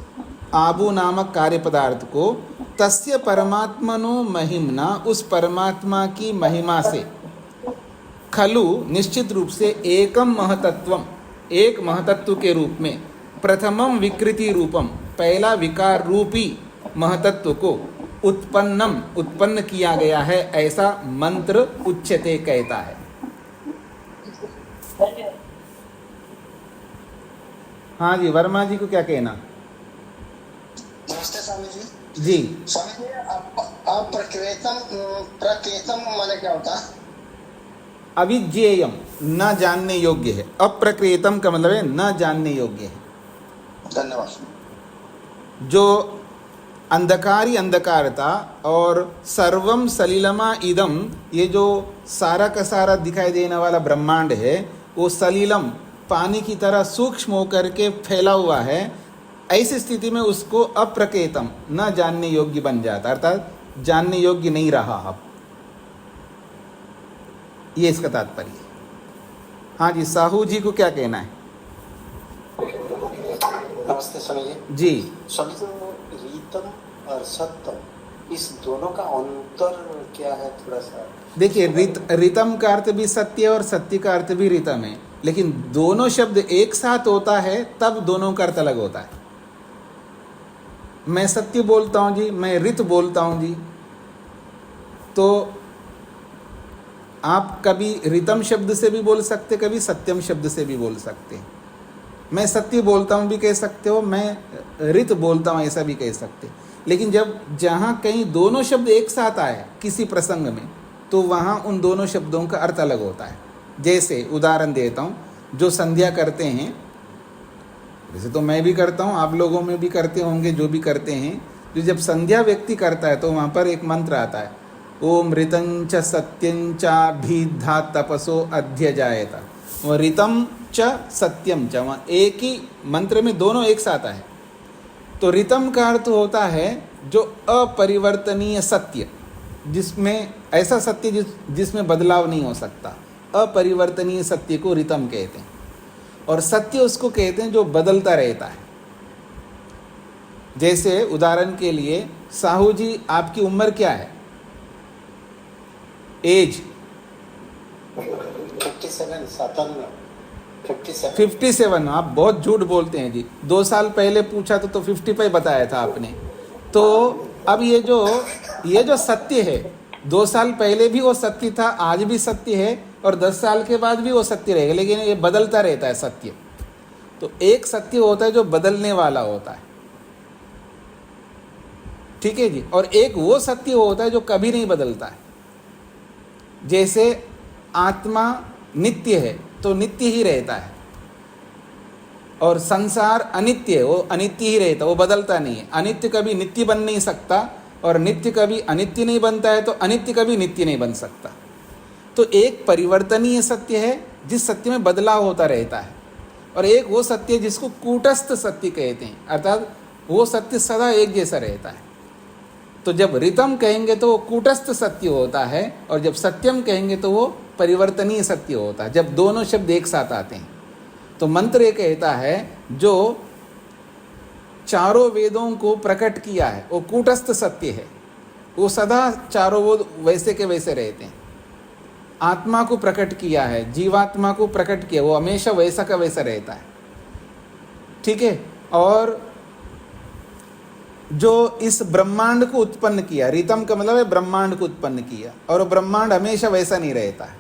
आभु नामक कार्य पदार्थ को तस्य परमात्मनो महिमना उस परमात्मा की महिमा से खलु निश्चित रूप से एकम महतत्वम एक महतत्व के रूप में प्रथमम विकृति रूपम पहला विकार रूपी महतत्व को उत्पन्न किया गया है, ऐसा मंत्र उच्चते कहता है। हाँ जी, वर्मा जी को क्या कहना? नमस्ते स्वामी जी। जी स्वामी जी, प्रकृतम माने क्या होता है? अविज्ञेयम, न जानने योग्य है। अप्रकृतम का मतलब है न जानने योग्य है। धन्यवाद। जो अंधकारी अंधकारता और सर्वम सलिलमा इदम, ये जो सारा का सारा दिखाई देने वाला ब्रह्मांड है, वो सलिलम पानी की तरह सूक्ष्म होकर के फैला हुआ है। ऐसी स्थिति में उसको अप्रकृतम न जानने योग्य बन जाता, अर्थात जानने योग्य नहीं रहा अब। ये इसका तात्पर्य है। हाँ जी, साहू जी को क्या कहना है? नमस्ते स्वामी जी। जी स्वामी जी, रीतम और सत्यम, इस दोनों का अंतर क्या है? थोड़ा सा देखिए, रितम का अर्थ भी सत्य और सत्य का अर्थ भी रितम है, लेकिन दोनों शब्द एक साथ होता है तब दोनों का अर्थ अलग होता है। मैं सत्य बोलता हूँ जी, मैं रित बोलता हूँ जी, तो आप कभी ऋतम शब्द से भी बोल सकते, कभी सत्यम शब्द से भी बोल सकते। मैं सत्य बोलता हूँ भी कह सकते हो, मैं ऋत बोलता हूँ ऐसा भी कह सकते। लेकिन जब जहाँ कहीं दोनों शब्द एक साथ आए किसी प्रसंग में, तो वहाँ उन दोनों शब्दों का अर्थ अलग होता है। जैसे उदाहरण देता हूँ, जो संध्या करते हैं, वैसे तो मैं भी करता हूँ, आप लोगों में भी करते होंगे जो भी करते हैं, जो जब संध्या व्यक्ति करता है तो वहाँ पर एक मंत्र आता है, ओम ऋतं च सत्यं चाभिधा तपसो अध्यजायत। वह ऋतम च सत्यम च, वहाँ एक ही मंत्र में दोनों एक साथ आए। तो ऋतम का अर्थ होता है जो अपरिवर्तनीय सत्य, जिसमें ऐसा सत्य जिसमें बदलाव नहीं हो सकता, अपरिवर्तनीय सत्य को ऋतम कहते हैं। और सत्य उसको कहते हैं जो बदलता रहता है। जैसे उदाहरण के लिए, साहू जी आपकी उम्र क्या है, एज? 57। आप बहुत झूठ बोलते हैं जी। 2 साल पहले पूछा तो 55 बताया था आपने। तो अब ये जो सत्य है, 2 साल पहले भी वो सत्य था, आज भी सत्य है, और 10 साल के बाद भी वो सत्य रहेगा, लेकिन ये बदलता रहता है सत्य। तो एक सत्य होता है जो बदलने वाला होता है, ठीक है जी, और एक वो सत्य होता है जो कभी नहीं बदलता है। जैसे आत्मा नित्य है तो नित्य ही रहता है, और संसार अनित्य है, वो अनित्य ही रहता है, वो बदलता नहीं है। अनित्य कभी नित्य बन नहीं सकता, और नित्य कभी अनित्य नहीं बनता है, तो अनित्य कभी नित्य नहीं बन सकता। तो एक परिवर्तनीय सत्य है जिस सत्य में बदलाव होता रहता है, और एक वो सत्य जिसको कूटस्थ सत्य कहते हैं, अर्थात वो सत्य सदा एक जैसा रहता है। तो जब ऋतम कहेंगे तो वो कूटस्थ सत्य होता है, और जब सत्यम कहेंगे तो वो परिवर्तनीय सत्य होता है, जब दोनों शब्द एक साथ आते हैं। तो मंत्र ये कहता है जो चारों वेदों को प्रकट किया है वो कूटस्थ सत्य है, वो सदा चारों वेद वैसे के वैसे रहते हैं। आत्मा को प्रकट किया है, जीवात्मा को प्रकट किया, वो हमेशा वैसा का वैसा रहता है, ठीक है। और जो इस ब्रह्मांड को उत्पन्न किया, ऋतम का मतलब है ब्रह्मांड को उत्पन्न किया, और ब्रह्मांड हमेशा वैसा नहीं रहता है।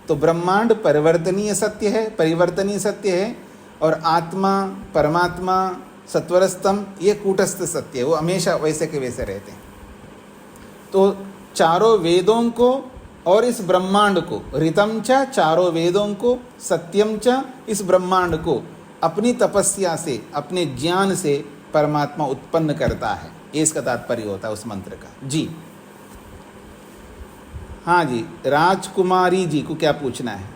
तो ब्रह्मांड परिवर्तनीय सत्य है, परिवर्तनीय सत्य है, और आत्मा, परमात्मा, सत्वरस्तम, ये कूटस्थ सत्य है, वो हमेशा वैसे के वैसे रहते हैं। तो चारों वेदों को और इस ब्रह्मांड को, ऋतम च चारों वेदों को, सत्यम च इस ब्रह्मांड को अपनी तपस्या से, अपने ज्ञान से परमात्मा उत्पन्न करता है, ये इसका तात्पर्य होता है उस मंत्र का। जी हाँ जी, राजकुमारी जी को क्या पूछना है?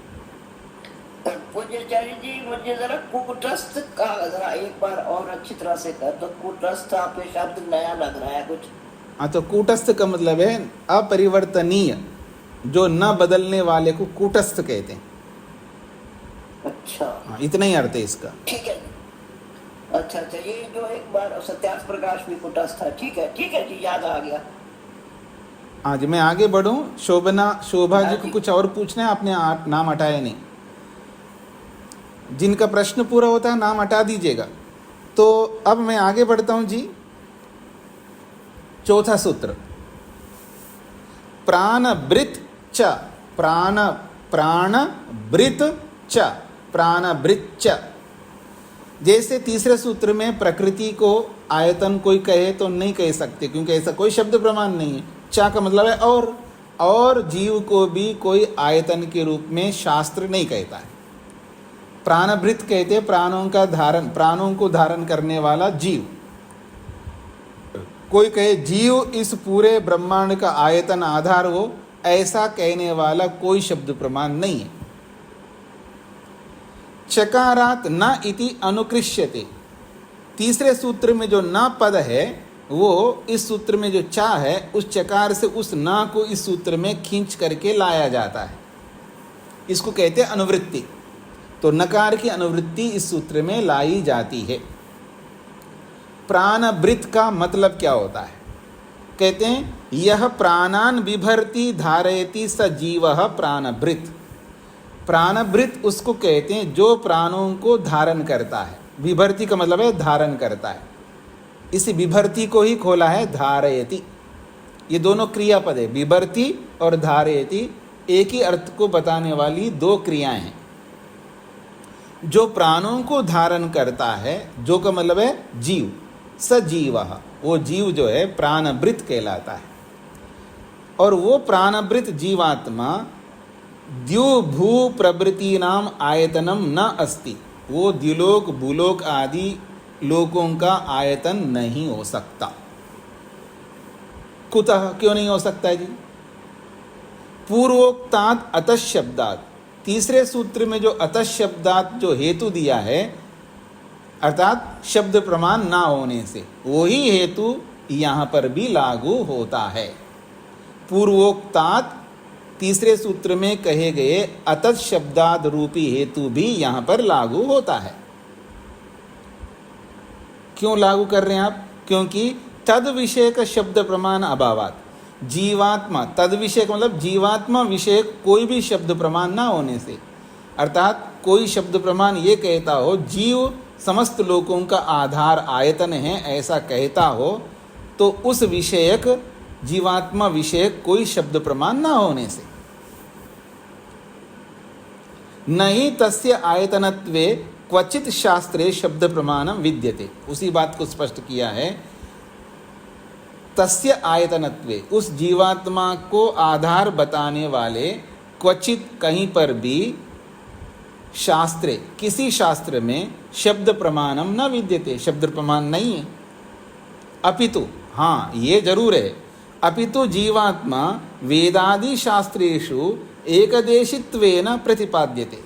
पूज्याचार्य जी, मुझे जरा कूटस्थ का जरा एक बार और अच्छी तरह से कर दो। कूटस्थ आपके शब्द नया लग रहा है कुछ। हाँ, तो कूटस्थ का मतलब है अपरिवर्तनीय, जो न बदलने वाले को कूटस्थ कहते हैं। अच्छा, हाँ, इतना ही अर्थ है इसका। ठीक है। अच्छा, ये जो एक बार सत्यार्थ प्रकाश भी कूटस्थ था। ठीक है जी, याद आ गया। आज मैं आगे बढ़ूं, शोभा जी को कुछ और पूछना है, आपने नाम हटाया नहीं। जिनका प्रश्न पूरा होता है नाम हटा दीजिएगा। तो अब मैं आगे बढ़ता हूं जी। चौथा सूत्र, प्राणभृत च, प्राणभृत च, प्राणभृत च। जैसे तीसरे सूत्र में प्रकृति को आयतन कोई कहे तो नहीं कह सकते, क्योंकि ऐसा कोई शब्द प्रमाण नहीं है। चा का मतलब है और जीव को भी कोई आयतन के रूप में शास्त्र नहीं कहता है। प्राणभृत कहते प्राणों का धारण, प्राणों को धारण करने वाला जीव। कोई कहे जीव इस पूरे ब्रह्मांड का आयतन आधार हो, ऐसा कहने वाला कोई शब्द प्रमाण नहीं है। चकारात न इति अनुकृष्यते, तीसरे सूत्र में जो न पद है वो इस सूत्र में जो चा है, उस चकार से उस ना को इस सूत्र में खींच करके लाया जाता है। इसको कहते हैं अनुवृत्ति। तो नकार की अनुवृत्ति इस सूत्र में लाई जाती है। प्राणभृत का मतलब क्या होता है? कहते हैं यह प्राणान बिभर्ति धारयति स जीवः प्राणभृत। प्राणभृत उसको कहते हैं जो प्राणों को धारण करता है। बिभर्ति का मतलब है धारण करता है। इस बिभर्ति को ही खोला है धारयति। ये दोनों क्रियापद है, बिभर्ति और धारयति, एक ही अर्थ को बताने वाली दो क्रियाएं हैं। जो प्राणों को धारण करता है, जो का मतलब है जीव, सजीवः, वो जीव जो है प्राणवृत कहलाता है। और वो प्राणवृत जीवात्मा द्यु भू प्रभृति नाम आयतनम न अस्ति, वो द्युलोक भूलोक आदि लोकों का आयतन नहीं हो सकता। कुतः, क्यों नहीं हो सकता है जी? पूर्वोक्तात् अतः शब्दात्, तीसरे सूत्र में जो अतः शब्दात् जो हेतु दिया है, अर्थात शब्द प्रमाण ना होने से, वही हेतु यहाँ पर भी लागू होता है। पूर्वोक्तात्, तीसरे सूत्र में कहे गए अतः शब्दाद रूपी हेतु भी यहाँ पर लागू होता है। क्यों लागू कर रहे हैं आप? क्योंकि तद विषय का शब्द प्रमाण अभावात, जीवात्मा तद विषय का मतलब जीवात्मा विषय कोई भी शब्द प्रमाण ना होने से, अर्थात कोई शब्द प्रमाण ये कहता हो जीव समस्त लोकों का आधार आयतन है, ऐसा कहता हो, तो उस विषयक जीवात्मा विषयक कोई शब्द प्रमाण ना होने से नहीं तस्य आयतनत्वे क्वचित शास्त्रे शब्द प्रमाणम विद्यते। उसी बात को स्पष्ट किया है। तस्य आयतनत्वे, उस जीवात्मा को आधार बताने वाले क्वचित कहीं पर भी शास्त्रे, किसी शास्त्र में शब्द प्रमाणम न विद्यते, शब्द प्रमाण नहीं है। अपितु, हाँ ये जरूर है, अपितु जीवात्मा वेदादि शास्त्रेषु एकदेशित्वेन प्रतिपाद्यते,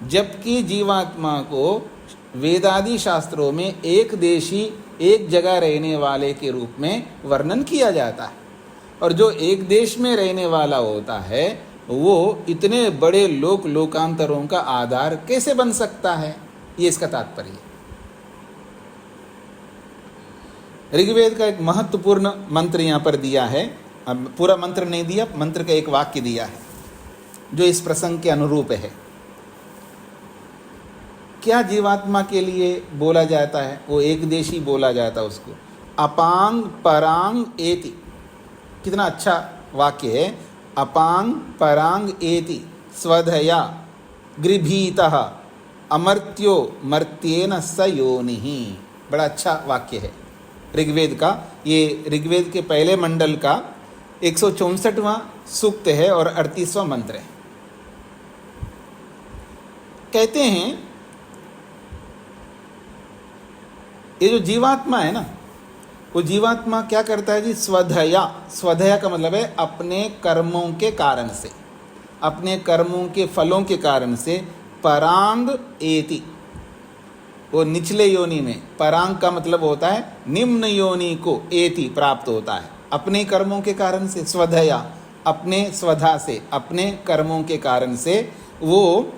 जबकि जीवात्मा को वेदादि शास्त्रों में एक देशी, एक जगह रहने वाले के रूप में वर्णन किया जाता है। और जो एक देश में रहने वाला होता है वो इतने बड़े लोक लोकांतरों का आधार कैसे बन सकता है, ये इसका तात्पर्य है। ऋग्वेद का एक महत्वपूर्ण मंत्र यहाँ पर दिया है। अब पूरा मंत्र नहीं दिया, मंत्र का एक वाक्य दिया है जो इस प्रसंग के अनुरूप है। क्या जीवात्मा के लिए बोला जाता है? वो एक देशी बोला जाता है उसको, अपांग परांग एति। कितना अच्छा वाक्य है। अपांग परांग एति स्वधया गृभीतः अमर्त्यो मर्त्येन स योनिः। बड़ा अच्छा वाक्य है ऋग्वेद का। ये ऋग्वेद के पहले मंडल का 164वां सूक्त है और 38वां मंत्र है। कहते हैं ये जो जीवात्मा है ना, वो जीवात्मा क्या करता है जी? स्वधया, स्वधया का मतलब है अपने कर्मों के कारण से, अपने कर्मों के फलों के कारण से परांग एति, वो निचले योनि में, परांग का मतलब होता है निम्न योनि को, एति प्राप्त होता है अपने कर्मों के कारण से। स्वधया, अपने स्वधा से, अपने कर्मों के कारण से वो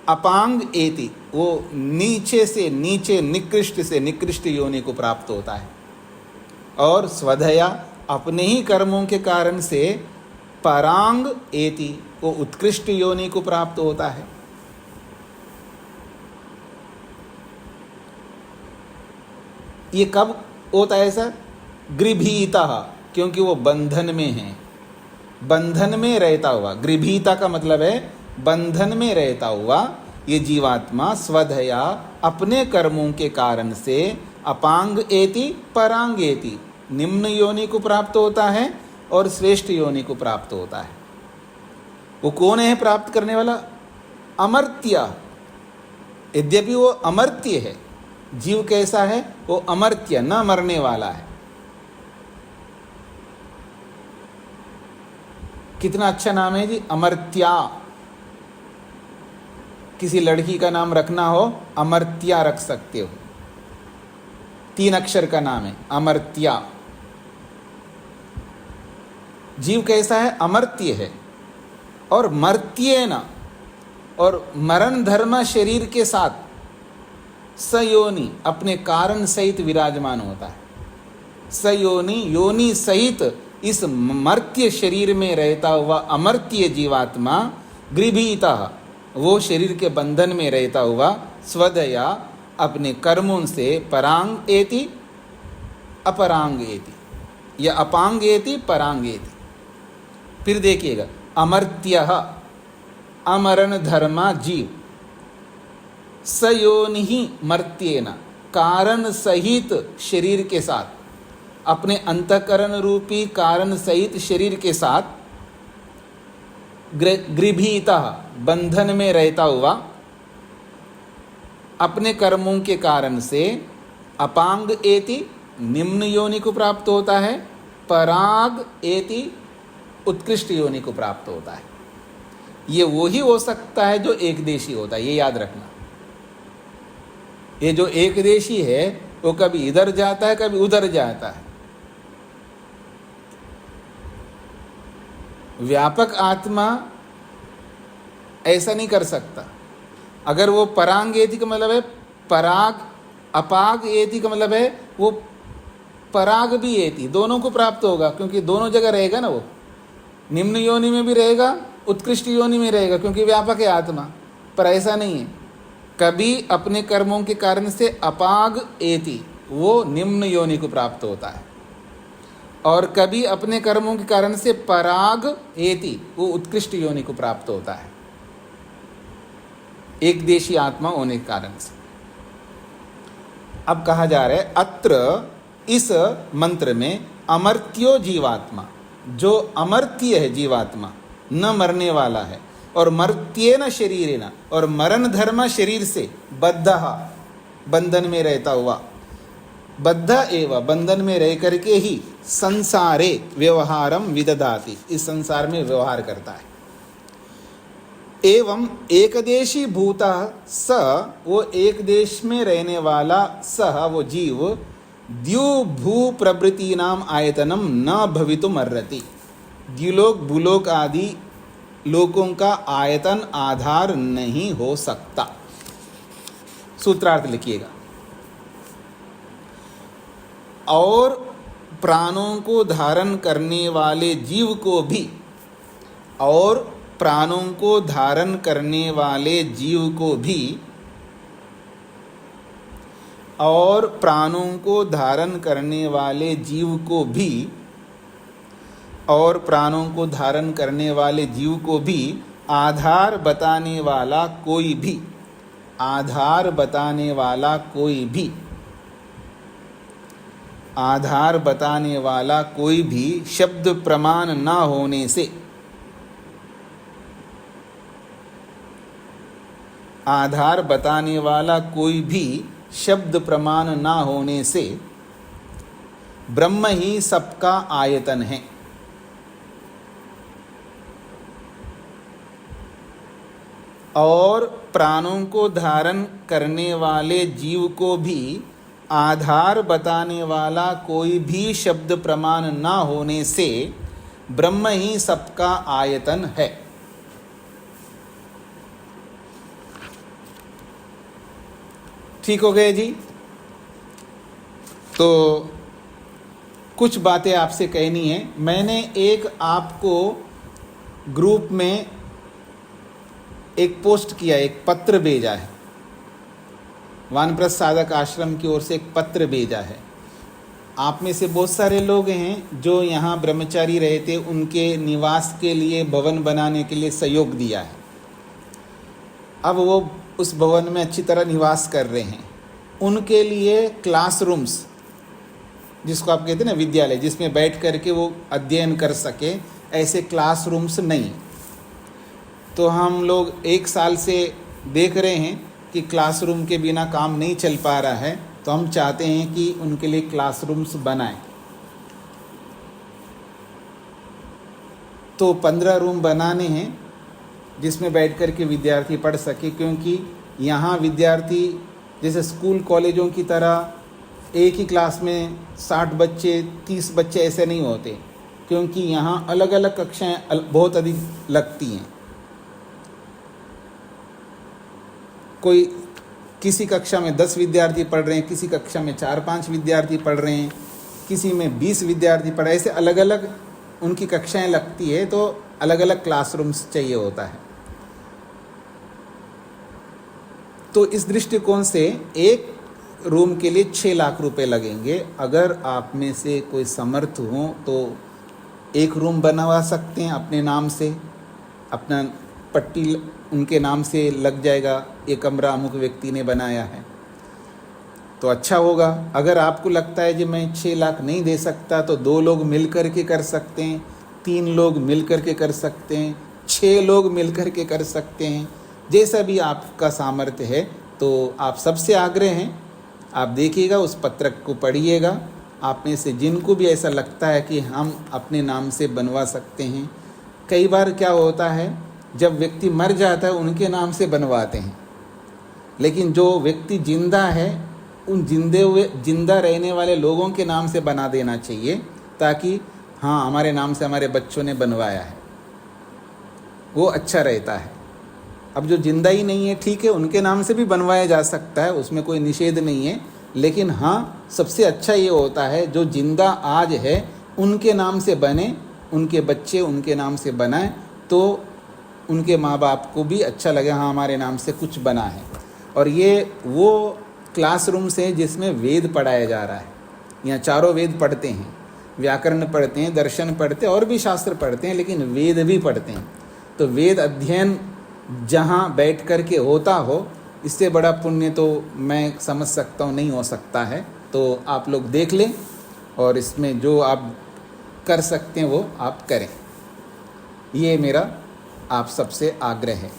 अपांग एति, वो नीचे से नीचे, निकृष्ट से निकृष्ट योनि को प्राप्त होता है। और स्वधया, अपने ही कर्मों के कारण से परांग एति, वो उत्कृष्ट योनि को प्राप्त होता है। ये कब होता है ऐसा? गृभीता, क्योंकि वो बंधन में है, बंधन में रहता हुआ। गृभीता का मतलब है बंधन में रहता हुआ ये जीवात्मा स्वधया, अपने कर्मों के कारण से अपांग एति परांग एति, निम्न योनि को प्राप्त होता है और श्रेष्ठ योनि को प्राप्त होता है। वो कौन है प्राप्त करने वाला? अमर्त्य। यद्यपि वो अमर्त्य है, जीव कैसा है? वो अमर्त्य, न मरने वाला है। कितना अच्छा नाम है जी, अमर्त्या। किसी लड़की का नाम रखना हो, अमर्त्या रख सकते हो। 3 अक्षर का नाम है, अमर्त्या। जीव कैसा है? अमर्त्य है और मर्त्येन, और मरण धर्म शरीर के साथ सयोनि, अपने कारण सहित विराजमान होता है। सयोनि, योनि सहित इस मर्त्य शरीर में रहता हुआ अमर्त्य जीवात्मा गृभीता, वो शरीर के बंधन में रहता हुआ स्वदया, अपने कर्मों से परांग एति अपरांग एति, या अपांग एति परांग एति। फिर देखिएगा, अमर्त्यः अमरण धर्मा जीव सयोनि मर्त्येन कारण सहित शरीर के साथ, अपने अंतःकरण रूपी कारण सहित शरीर के साथ गृभीता बंधन में रहता हुआ अपने कर्मों के कारण से अपांग एति निम्न योनि को प्राप्त होता है, पराग एति उत्कृष्ट योनि को प्राप्त होता है। ये वो ही हो सकता है जो एक देशी होता है, ये याद रखना। ये जो एक देशी है वो कभी इधर जाता है कभी उधर जाता है। व्यापक आत्मा ऐसा नहीं कर सकता। अगर वो परांग एति का मतलब है पराग, अपाग एति का मतलब है वो पराग भी एति, दोनों को प्राप्त होगा, क्योंकि दोनों जगह रहेगा ना। वो निम्न योनि में भी रहेगा, उत्कृष्ट योनि में रहेगा, क्योंकि व्यापक है आत्मा। पर ऐसा नहीं है, कभी अपने कर्मों के कारण से अपाग एति वो निम्न योनि को प्राप्त होता है, और कभी अपने कर्मों के कारण से पराग एति वो उत्कृष्ट योनि को प्राप्त होता है, एक देशी आत्मा होने के कारण से। अब कहा जा रहा है अत्र इस मंत्र में अमर्त्यो जीवात्मा, जो अमर्त्य है जीवात्मा, न मरने वाला है, और मर्त्येन शरीरेण, और मरण धर्म शरीर से बद्धः बंधन में रहता हुआ, बद्ध एवं बंधन में रह करके ही संसारे व्यवहारम विदधाति, इस संसार में व्यवहार करता है। एवं एकदेशी भूता स, वो एक देश में रहने वाला, सह वो जीव, द्यु भू प्रभृति नाम आयतनम न भवितुम अर्हति, द्युलोक भूलोक आदि लोकों का आयतन आधार नहीं हो सकता। सूत्रार्थ लिखिएगा। और प्राणों को धारण करने वाले जीव को भी, और प्राणों को धारण करने वाले जीव को भी, और प्राणों को धारण करने वाले जीव को भी, और प्राणों को धारण करने वाले जीव को भी आधार बताने वाला कोई भी, आधार बताने वाला कोई भी, आधार बताने वाला कोई भी शब्द प्रमाण न होने से, आधार बताने वाला कोई भी शब्द प्रमाण न होने से ब्रह्म ही सबका आयतन है। और प्राणों को धारण करने वाले जीव को भी आधार बताने वाला कोई भी शब्द प्रमाण न होने से ब्रह्म ही सबका आयतन है। ठीक हो गए जी। तो कुछ बातें आपसे कहनी है। मैंने एक आपको ग्रुप में एक पोस्ट किया, एक पत्र भेजा है, वानप्रस्थ साधक आश्रम की ओर से एक पत्र भेजा है। आप में से बहुत सारे लोग हैं जो यहाँ ब्रह्मचारी रहते, उनके निवास के लिए भवन बनाने के लिए सहयोग दिया है। अब वो उस भवन में अच्छी तरह निवास कर रहे हैं। उनके लिए क्लासरूम्स, जिसको आप कहते हैं ना विद्यालय, जिसमें बैठ करके वो अध्ययन कर सके, ऐसे क्लासरूम्स नहीं। तो हम लोग 1 साल से देख रहे हैं कि क्लासरूम के बिना काम नहीं चल पा रहा है, तो हम चाहते हैं कि उनके लिए क्लासरूम्स बनाएं। तो 15 रूम बनाने हैं जिसमें बैठ कर के विद्यार्थी पढ़ सके, क्योंकि यहाँ विद्यार्थी जैसे स्कूल कॉलेजों की तरह एक ही क्लास में 60 बच्चे 30 बच्चे ऐसे नहीं होते, क्योंकि यहाँ अलग अलग कक्षाएं बहुत अधिक लगती हैं। कोई किसी कक्षा में 10 विद्यार्थी पढ़ रहे हैं, किसी कक्षा में 4-5 विद्यार्थी पढ़ रहे हैं, किसी में 20 विद्यार्थी पढ़ रहे हैं, ऐसे अलग अलग उनकी कक्षाएं लगती है। तो अलग अलग क्लासरूम्स चाहिए होता है। तो इस दृष्टिकोण से एक रूम के लिए 6 लाख रुपए लगेंगे। अगर आप में से कोई समर्थ हो तो एक रूम बनवा सकते हैं अपने नाम से, अपना पट्टी उनके नाम से लग जाएगा, ये कमरा अमुक व्यक्ति ने बनाया है, तो अच्छा होगा। अगर आपको लगता है कि मैं 6 लाख नहीं दे सकता, तो 2 लोग मिल कर के कर सकते हैं, 3 लोग मिल कर के कर सकते हैं, 6 लोग मिल कर के कर सकते हैं, जैसा भी आपका सामर्थ्य है। तो आप सबसे आग्रह हैं, आप देखिएगा, उस पत्रक को पढ़िएगा। आप में से जिनको भी ऐसा लगता है कि हम अपने नाम से बनवा सकते हैं, कई बार क्या होता है, जब व्यक्ति मर जाता है उनके नाम से बनवाते हैं, लेकिन जो व्यक्ति जिंदा है उन जिंदा रहने वाले लोगों के नाम से बना देना चाहिए, ताकि हाँ हमारे नाम से हमारे बच्चों ने बनवाया है, वो अच्छा रहता है। अब जो जिंदा ही नहीं है, ठीक है, उनके नाम से भी बनवाया जा सकता है, उसमें कोई निषेध नहीं है, लेकिन हाँ सबसे अच्छा ये होता है जो जिंदा आज है उनके नाम से बने, उनके बच्चे उनके नाम से बनाएं, तो उनके माँ बाप को भी अच्छा लगे, हाँ हमारे नाम से कुछ बना है। और ये वो क्लासरूम से जिसमें वेद पढ़ाया जा रहा है, यहाँ चारों वेद पढ़ते हैं, व्याकरण पढ़ते हैं, दर्शन पढ़ते हैं और भी शास्त्र पढ़ते हैं, लेकिन वेद भी पढ़ते हैं। तो वेद अध्ययन जहाँ बैठ कर के होता हो, इससे बड़ा पुण्य तो मैं समझ सकता हूँ नहीं हो सकता है। तो आप लोग देख लें और इसमें जो आप कर सकते हैं वो आप करें, ये मेरा आप सबसे आग्रह है।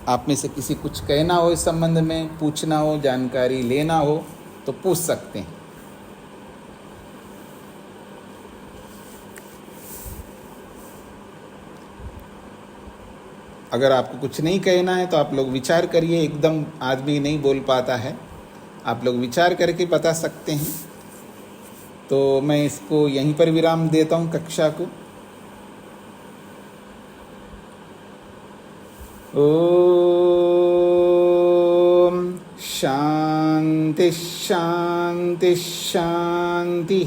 आप में से किसी कुछ कहना हो इस संबंध में, पूछना हो, जानकारी लेना हो तो पूछ सकते हैं। अगर आपको कुछ नहीं कहना है तो आप लोग विचार करिए, एकदम आदमी नहीं बोल पाता है, आप लोग विचार करके बता सकते हैं। तो मैं इसको यहीं पर विराम देता हूँ कक्षा को। ओम शांति शांति शांति।